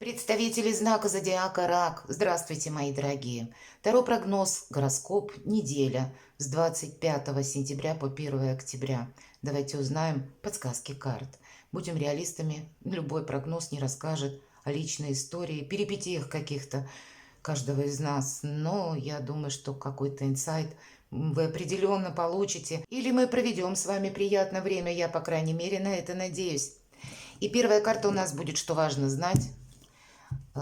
Представители знака зодиака Рак, здравствуйте, мои дорогие. Таро прогноз, гороскоп, неделя с 25 сентября по 1 октября. Давайте узнаем подсказки карт. Будем реалистами, любой прогноз не расскажет о личной истории, перипетиях каких-то каждого из нас. Но я думаю, что какой-то инсайт вы определенно получите. Или мы проведем с вами приятное время, я, по крайней мере, на это надеюсь. И первая карта у нас будет «Что важно знать».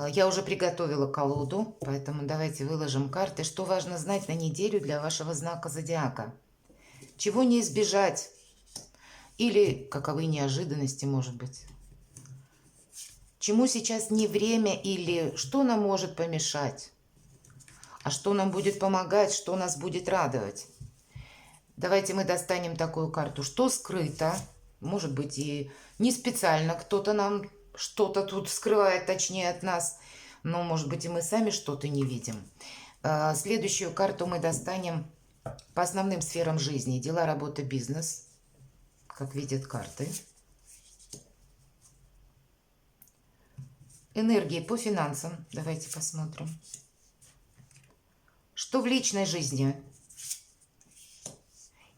Я уже приготовила колоду, поэтому давайте выложим карты. Что важно знать на неделю для вашего знака зодиака? Чего не избежать? Или каковы неожиданности, может быть? Чему сейчас не время или что нам может помешать? А что нам будет помогать, что нас будет радовать? Давайте мы достанем такую карту. Что скрыто? Может быть, и не специально кто-то нам что-то тут скрывает, точнее, от нас. Но, может быть, и мы сами что-то не видим. Следующую карту мы достанем по основным сферам жизни. Дела, работа, бизнес. Как видят карты. Энергии по финансам. Давайте посмотрим. Что в личной жизни?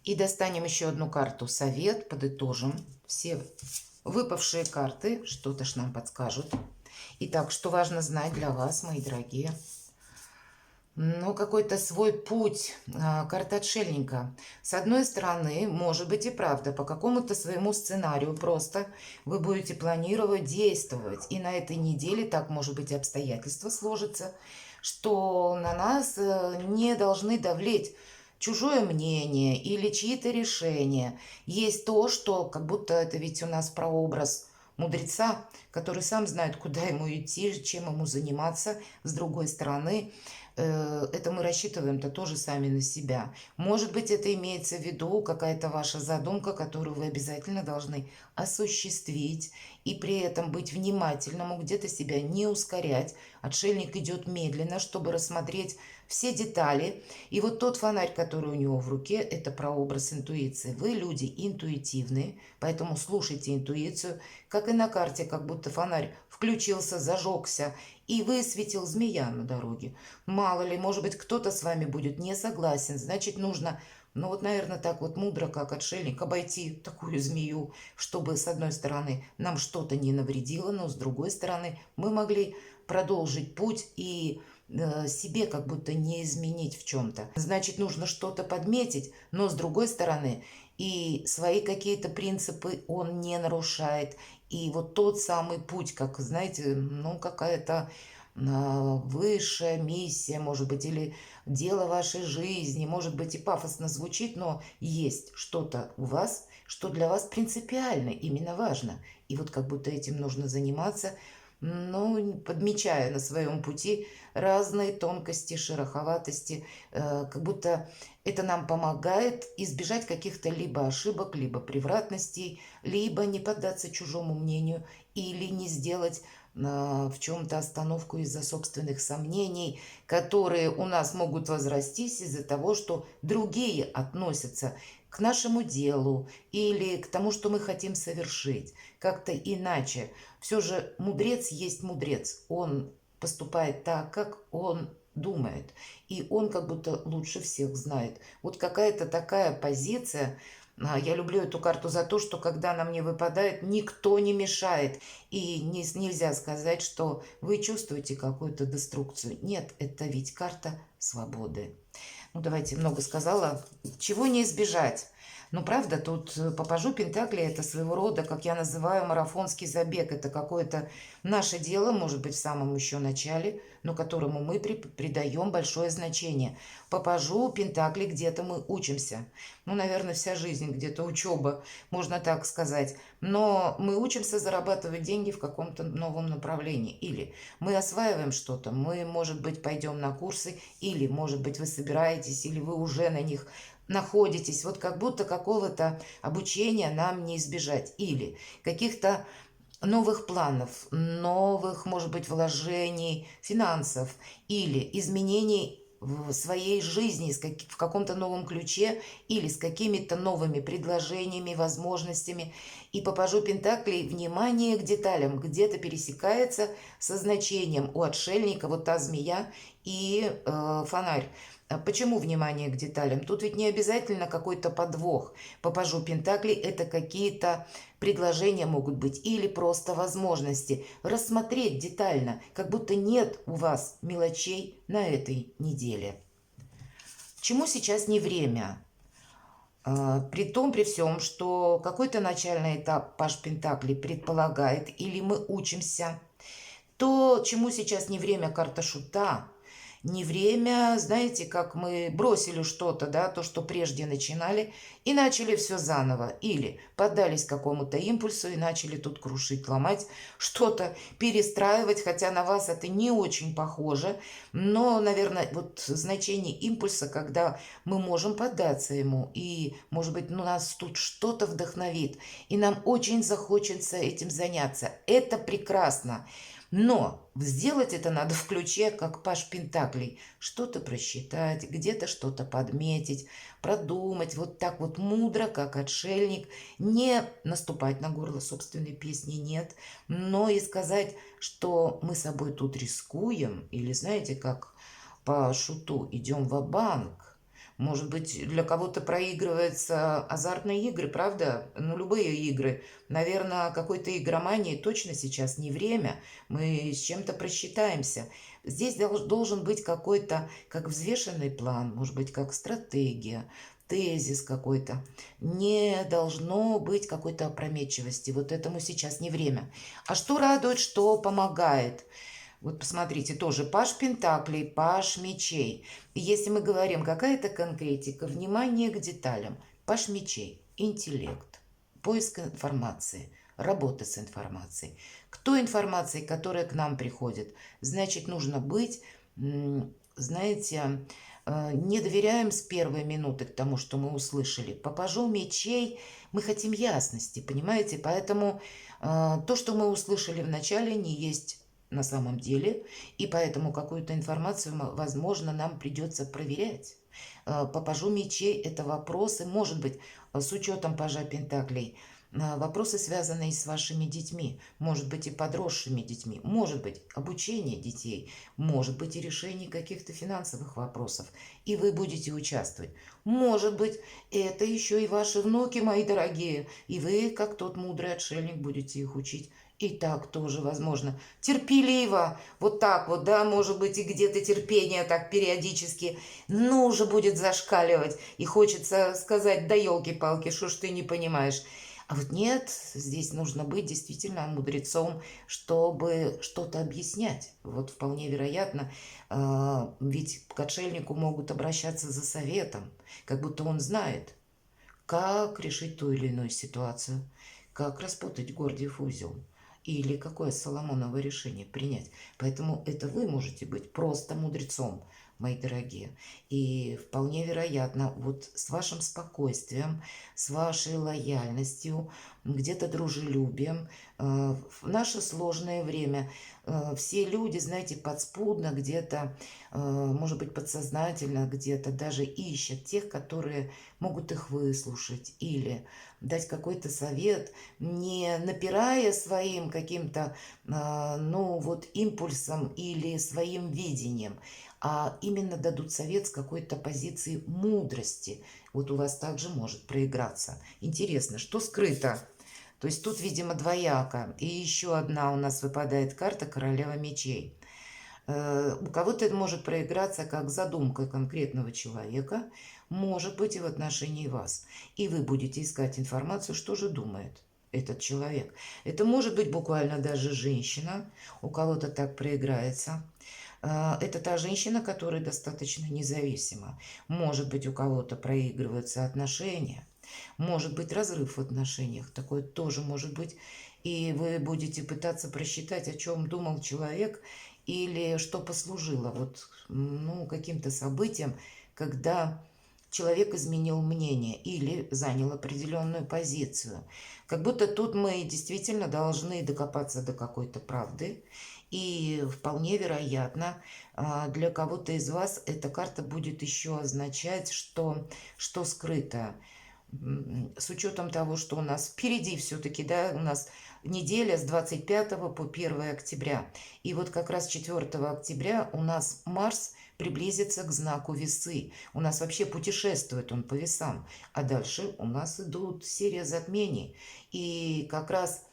И достанем еще одну карту. Совет, подытожим. Все выпавшие карты что-то ж нам подскажут. Итак, что важно знать для вас, мои дорогие? Ну, какой-то свой путь, карта отшельника. С одной стороны, может быть и правда, по какому-то своему сценарию просто вы будете планировать, действовать. И на этой неделе так, может быть, обстоятельства сложатся, что на нас не должны давлеть чужое мнение или чьи-то решения. Есть то, что как будто это ведь у нас прообраз мудреца, который сам знает, куда ему идти, чем ему заниматься. С другой стороны, это мы рассчитываем-то тоже сами на себя. Может быть, это имеется в виду какая-то ваша задумка, которую вы обязательно должны осуществить, и при этом быть внимательным, где-то себя не ускорять. Отшельник идет медленно, чтобы рассмотреть все детали. И вот тот фонарь, который у него в руке, это прообраз интуиции. Вы люди интуитивные, поэтому слушайте интуицию. Как и на карте, как будто фонарь включился, зажегся и высветил змея на дороге. Мало ли, может быть, кто-то с вами будет не согласен, значит, нужно, ну вот, наверное, так вот мудро, как отшельник, обойти такую змею, чтобы, с одной стороны, нам что-то не навредило, но с другой стороны, мы могли продолжить путь и себе как будто не изменить в чем-то. Значит, нужно что-то подметить, но с другой стороны, и свои какие-то принципы он не нарушает. И вот тот самый путь, как, знаете, ну, какая-то высшая миссия, может быть, или дело вашей жизни, может быть, и пафосно звучит, но есть что-то у вас, что для вас принципиально, именно важно. И вот как будто этим нужно заниматься, ну, подмечая на своем пути разные тонкости, шероховатости, как будто это нам помогает избежать каких-то либо ошибок, либо превратностей, либо не поддаться чужому мнению или не сделать в чем-то остановку из-за собственных сомнений, которые у нас могут возрастись из-за того, что другие относятся к нашему делу или к тому, что мы хотим совершить, как-то иначе. Все же мудрец есть мудрец. Он поступает так, как он думает. И он как будто лучше всех знает. Вот какая-то такая позиция. Я люблю эту карту за то, что когда она мне выпадает, никто не мешает. И нельзя сказать, что вы чувствуете какую-то деструкцию. Нет, это ведь карта свободы. Ну, давайте, много сказала. Чего не избежать? Ну, правда, тут попажу Пентакли, это своего рода, как я называю, марафонский забег. Это какое-то наше дело, может быть, в самом еще начале, но которому мы придаем большое значение. Попажу Пентакли, где-то мы учимся. Ну, наверное, вся жизнь где-то учеба, можно так сказать. Но мы учимся зарабатывать деньги в каком-то новом направлении. Или мы осваиваем что-то, мы, может быть, пойдем на курсы, или, может быть, вы собираетесь, или вы уже на них находитесь. Вот как будто какого-то обучения нам не избежать. Или каких-то новых планов, новых, может быть, вложений, финансов или изменений в своей жизни в каком-то новом ключе или с какими-то новыми предложениями, возможностями. И по пажу Пентаклей внимание к деталям где-то пересекается со значением у отшельника, вот та змея и фонарь. Почему внимание к деталям? Тут ведь не обязательно какой-то подвох. По пажу Пентаклей это какие-то предложения могут быть или просто возможности рассмотреть детально, как будто нет у вас мелочей на этой неделе. Чему сейчас не время? При всем, что какой-то начальный этап паж Пентаклей предполагает или мы учимся, то чему сейчас не время карта шута, не время, знаете, как мы бросили что-то, да, то, что прежде начинали, и начали все заново. Или поддались какому-то импульсу и начали тут крушить, ломать, что-то перестраивать, хотя на вас это не очень похоже. Но, наверное, вот значение импульса, когда мы можем поддаться ему, и, может быть, нас тут что-то вдохновит, и нам очень захочется этим заняться. Это прекрасно. Но сделать это надо в ключе, как паж Пентаклей. Что-то просчитать, где-то что-то подметить, продумать. Вот так вот мудро, как отшельник. Не наступать на горло собственной песни, нет. Но и сказать, что мы собой тут рискуем. Или знаете, как по шуту идем ва-банк. Может быть, для кого-то проигрываются азартные игры, правда? Ну, любые игры. Наверное, какой-то игромании точно сейчас не время. Мы с чем-то просчитаемся. Здесь должен быть какой-то, как взвешенный план, может быть, как стратегия, тезис какой-то. Не должно быть какой-то опрометчивости. Вот этому сейчас не время. А что радует, что помогает? Вот посмотрите, тоже паж Пентаклей, паж мечей. И если мы говорим, какая-то конкретика, внимание к деталям. Паж мечей, интеллект, поиск информации, работа с информацией. К той информации, которая к нам приходит, значит, нужно быть, знаете, не доверяем с первой минуты к тому, что мы услышали. По пажу мечей мы хотим ясности, понимаете? Поэтому то, что мы услышали в начале, не есть на самом деле, и поэтому какую-то информацию, возможно, нам придется проверять. По пажу мечей это вопросы, может быть, с учетом пажа Пентаклей, вопросы, связанные с вашими детьми, может быть, и подросшими детьми, может быть, обучение детей, может быть, и решение каких-то финансовых вопросов, и вы будете участвовать. Может быть, это еще и ваши внуки, мои дорогие, и вы, как тот мудрый отшельник, будете их учить. И так тоже возможно. Терпеливо, вот так вот, да, может быть, и где-то терпение так периодически, но уже будет зашкаливать. И хочется сказать, да елки-палки, что ж ты не понимаешь. А вот нет, здесь нужно быть действительно мудрецом, чтобы что-то объяснять. Вот вполне вероятно, ведь к отшельнику могут обращаться за советом, как будто он знает, как решить ту или иную ситуацию, как распутать Гордиев узел или какое Соломоново решение принять. Поэтому это вы можете быть просто мудрецом, мои дорогие. И вполне вероятно, вот с вашим спокойствием, с вашей лояльностью, где-то дружелюбием, в наше сложное время все люди, знаете, подспудно где-то, может быть, подсознательно где-то даже ищут тех, которые могут их выслушать или дать какой-то совет, не напирая своим каким-то, ну, вот импульсом или своим видением, а именно дадут совет с какой-то позиции мудрости. Вот у вас также может проиграться. Интересно, что скрыто? То есть тут, видимо, двояко. И еще одна у нас выпадает карта королева мечей. У кого-то это может проиграться как задумка конкретного человека, может быть и в отношении вас. И вы будете искать информацию, что же думает этот человек. Это может быть буквально даже женщина, у кого-то так проиграется. Это та женщина, которая достаточно независима. Может быть, у кого-то проигрываются отношения. Может быть, разрыв в отношениях. Такое тоже может быть. И вы будете пытаться просчитать, о чем думал человек или что послужило вот, ну, каким-то событием, когда человек изменил мнение или занял определенную позицию. Как будто тут мы действительно должны докопаться до какой-то правды И вполне вероятно, для кого-то из вас эта карта будет еще означать, что скрыто. С учетом того, что у нас впереди все-таки, да, у нас неделя с 25 по 1 октября. И вот как раз 4 октября у нас Марс приблизится к знаку Весы. У нас вообще путешествует он по весам. А дальше у нас идут серия затмений. И как раз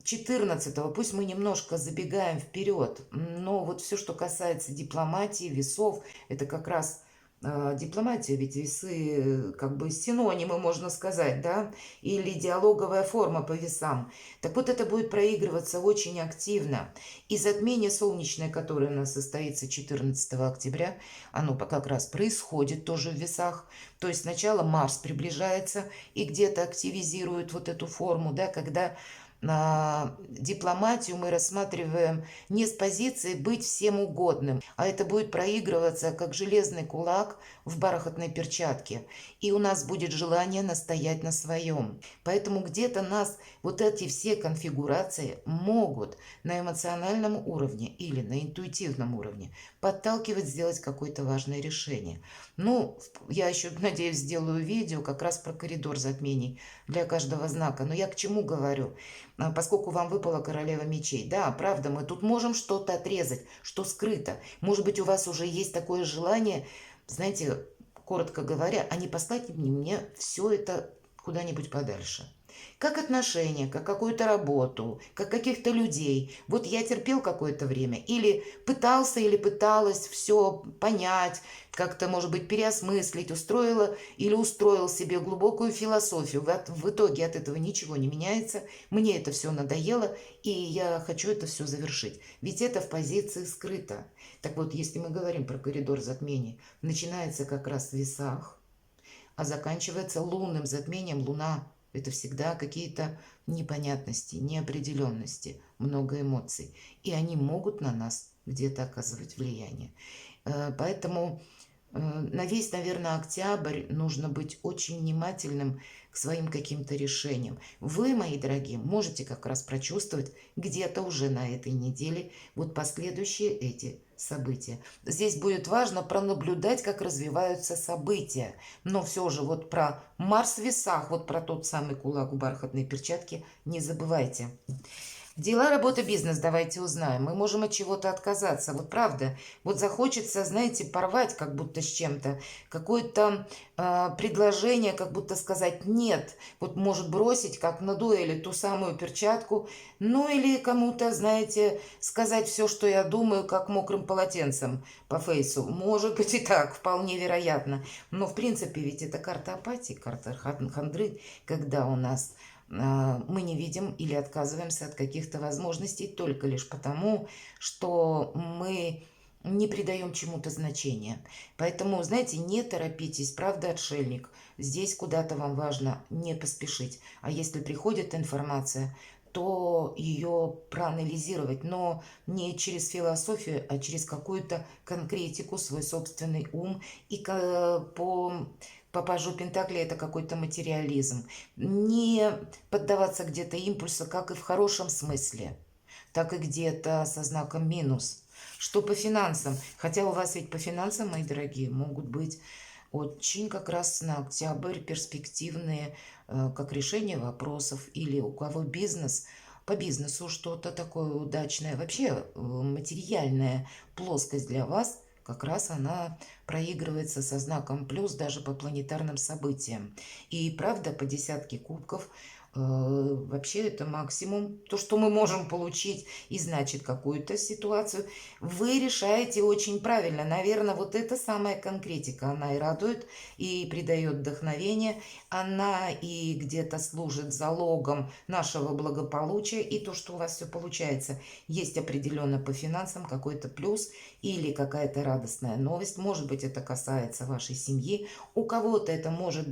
14-го, пусть мы немножко забегаем вперед, но вот все, что касается дипломатии, весов, это как раз дипломатия, ведь весы как бы синонимы, можно сказать, да, или диалоговая форма по весам. Так вот, это будет проигрываться очень активно. И затмение солнечное, которое у нас состоится 14 октября, оно как раз происходит тоже в весах. То есть сначала Марс приближается и где-то активизирует вот эту форму, да, когда дипломатию мы рассматриваем не с позиции быть всем угодным, а это будет проигрываться как железный кулак в бархатной перчатке. И у нас будет желание настоять на своем. Поэтому где-то нас вот эти все конфигурации могут на эмоциональном уровне или на интуитивном уровне подталкивать сделать какое-то важное решение. Ну, я еще, надеюсь, сделаю видео как раз про коридор затмений для каждого знака. Но я к чему говорю? Поскольку вам выпала королева мечей. Да, правда, мы тут можем что-то отрезать, что скрыто. Может быть, у вас уже есть такое желание, знаете, коротко говоря, а не послать мне все это куда-нибудь подальше. Как отношения, как какую-то работу, как каких-то людей. Вот я терпел какое-то время или пытался или пыталась все понять, как-то, может быть, переосмыслить, устроила или устроил себе глубокую философию. В итоге от этого ничего не меняется. Мне это все надоело, и я хочу это все завершить. Ведь это в позиции скрыто. Так вот, если мы говорим про коридор затмений, начинается как раз в весах, а заканчивается лунным затмением. Луна – это всегда какие-то непонятности, неопределенности, много эмоций. И они могут на нас где-то оказывать влияние. Поэтому на весь, наверное, октябрь нужно быть очень внимательным к своим каким-то решениям. Вы, мои дорогие, можете как раз прочувствовать где-то уже на этой неделе вот последующие эти события. Здесь будет важно пронаблюдать, как развиваются события. Но все же вот про Марс в весах, вот про тот самый кулак в бархатной перчатке не забывайте. Дела, работа, бизнес, давайте узнаем. Мы можем от чего-то отказаться. Вот правда, вот захочется, знаете, порвать как будто с чем-то. Какое-то предложение, как будто сказать нет. Вот может бросить, как на дуэли, ту самую перчатку. Ну или кому-то, знаете, сказать все, что я думаю, как мокрым полотенцем по фейсу. Может быть и так, вполне вероятно. Но в принципе ведь это карта апатии, карта хандры, когда у нас мы не видим или отказываемся от каких-то возможностей только лишь потому, что мы не придаем чему-то значения. Поэтому, знаете, не торопитесь, правда, отшельник. Здесь куда-то вам важно не поспешить. А если приходит информация, то ее проанализировать, но не через философию, а через какую-то конкретику, свой собственный ум и по пажу Пентакли это какой-то материализм. Не поддаваться где-то импульсу, как и в хорошем смысле, так и где-то со знаком минус. Что по финансам? Хотя у вас ведь по финансам, мои дорогие, могут быть очень как раз на октябрь перспективные, как решение вопросов, или у кого бизнес, по бизнесу что-то такое удачное. Вообще материальная плоскость для вас как раз она проигрывается со знаком плюс даже по планетарным событиям. И правда, по десятке кубков вообще это максимум, то, что мы можем получить, и значит какую-то ситуацию. Вы решаете очень правильно. Наверное, вот эта самая конкретика, она и радует, и придает вдохновение, она и где-то служит залогом нашего благополучия, и то, что у вас все получается. Есть определенно по финансам какой-то плюс или какая-то радостная новость. Может быть, это касается вашей семьи. У кого-то это могут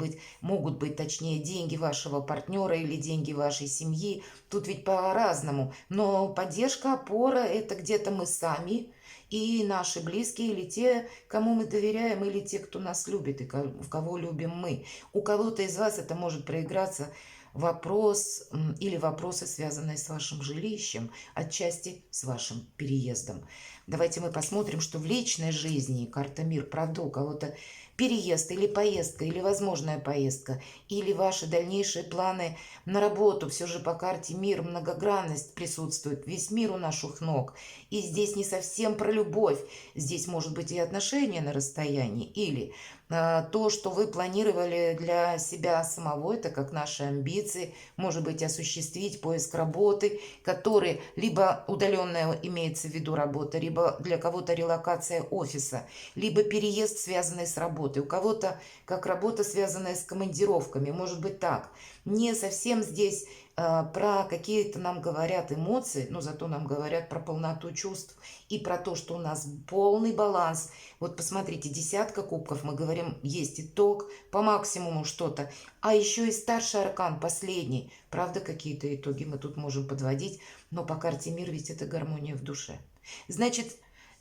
быть, точнее, деньги вашего партнера или деньги вашей семьи. Тут ведь по-разному. Но поддержка, опора – это где-то мы сами и наши близкие, или те, кому мы доверяем, или те, кто нас любит, и в кого любим мы. У кого-то из вас это может проиграться вопрос или вопросы, связанные с вашим жилищем, отчасти с вашим переездом. Давайте мы посмотрим, что в личной жизни карта Мир, правда, у кого-то переезд или поездка, или возможная поездка, или ваши дальнейшие планы на работу. Все же по карте Мир многогранность присутствует, весь мир у наших ног. И здесь не совсем про любовь, здесь может быть и отношения на расстоянии, или то, что вы планировали для себя самого, это как наши амбиции, может быть, осуществить поиск работы, который либо удаленная имеется в виду работа, либо для кого-то релокация офиса, либо переезд, связанный с работой. У кого-то как работа, связанная с командировками, может быть так. Не совсем здесь про какие-то нам говорят эмоции, но зато нам говорят про полноту чувств и про то, что у нас полный баланс. Вот посмотрите, десятка кубков, мы говорим, есть итог, по максимуму что-то. А еще и старший аркан, последний. Правда, какие-то итоги мы тут можем подводить, но по карте Мир ведь это гармония в душе. Значит,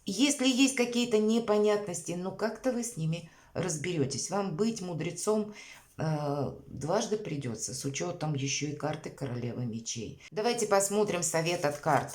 если есть какие-то непонятности, ну как-то вы с ними разберетесь. Вам быть мудрецом дважды придется, с учетом еще и карты Королевы Мечей. Давайте посмотрим совет от карт.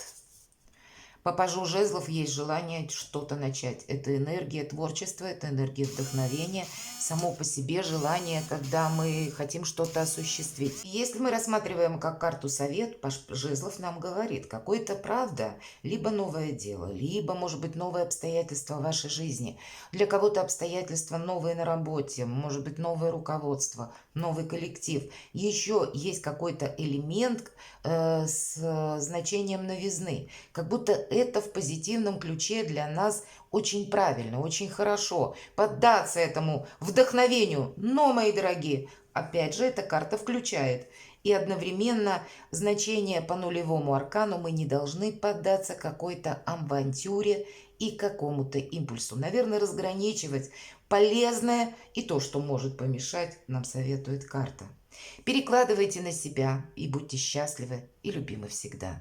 По пажу жезлов есть желание что-то начать. Это энергия творчества, это энергия вдохновения, само по себе желание, когда мы хотим что-то осуществить. Если мы рассматриваем как карту совет, паж жезлов нам говорит, какой-то правда, либо новое дело, либо, может быть, новые обстоятельства в вашей жизни. Для кого-то обстоятельства новые на работе, может быть, новое руководство, новый коллектив. Еще есть какой-то элемент с значением новизны, как будто это в позитивном ключе для нас очень правильно, очень хорошо. Поддаться этому вдохновению. Но, мои дорогие, опять же, эта карта включает. И одновременно значение по нулевому аркану мы не должны поддаться какой-то авантюре и какому-то импульсу. Наверное, разграничивать полезное и то, что может помешать, нам советует карта. Перекладывайте на себя и будьте счастливы и любимы всегда.